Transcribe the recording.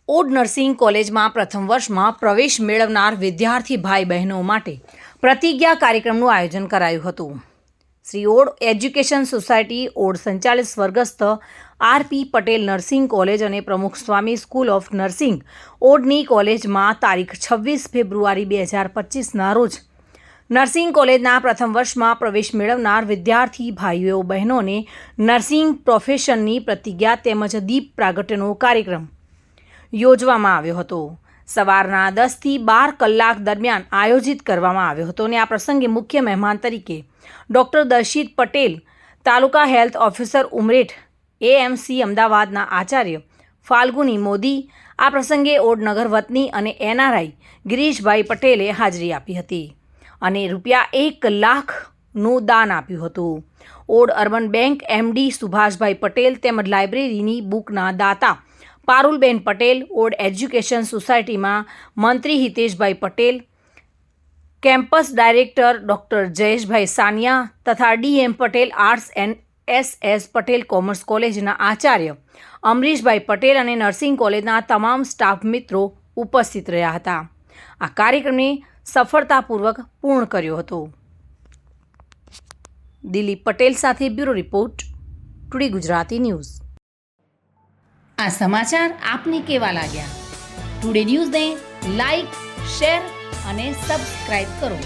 Odd nursing કોલેજમાં પ્રથમ વર્ષમાં પ્રવેશ મેળવનાર વિદ્યાર્થી ભાઈ બહેનો માટે પ્રતિજ્ઞા કાર્યક્રમનું આયોજન કરાયું હતું. Shri odd education society odd સંચાલિત સ્વર્ગસ્થ આર.પી. પટેલ નર્સિંગ કોલેજ અને પ્રમુખ સ્વામી સ્કૂલ ઓફ નર્સિંગ ઓડની કોલેજમાં તારીખ 26 ફેબ્રુઆરી 2025ના રોજ નર્સિંગ કોલેજના પ્રથમ વર્ષમાં પ્રવેશ મેળવનાર વિદ્યાર્થી ભાઈઓ બહેનોને નર્સિંગ પ્રોફેશનની પ્રતિજ્ઞા તેમજ દીપ પ્રાગટ્યનો કાર્યક્રમ યોજવામાં આવ્યો હતો. સવારના 10 થી 12 કલાક દરમિયાન આયોજિત કરવામાં આવ્યો હતો અને આ પ્રસંગે મુખ્ય મહેમાન તરીકે ડૉક્ટર દર્શિત પટેલ, તાલુકા હેલ્થ ઓફિસર ઉમરેઠ, એએમસી અમદાવાદના આચાર્ય ફાલ્ગુની મોદી, આ પ્રસંગે ઓડ નગર વતની અને એનઆરઆઈ ગિરીશભાઈ પટેલે હાજરી આપી હતી અને ₹1 લાખનું દાન આપ્યું હતું. ઓડ અર્બન બેંક એમડી સુભાષભાઈ પટેલ તેમજ લાઇબ્રેરીની બુકના દાતા પારુલબેન પટેલ, ઓડ એજ્યુકેશન સોસાયટીમાં મંત્રી હિતેશભાઈ પટેલ, કેમ્પસ ડાયરેક્ટર ડૉક્ટર જયેશભાઈ સાનિયા તથા DM Patel arts and SS Patel commerce કોલેજના આચાર્ય અમરીશભાઈ પટેલ અને નર્સિંગ કોલેજના તમામ સ્ટાફ મિત્રો ઉપસ્થિત રહ્યા હતા. આ કાર્યક્રમને સફળતાપૂર્વક પૂર્ણ કર્યો હતો. દિલીપ પટેલ સાથે bureau report, today Gujarati news. આ સમાચાર આપને કેવા લાગ્યા? ટુડે ન્યૂઝને લાઈક, શેર અને સબસ્ક્રાઇબ કરો.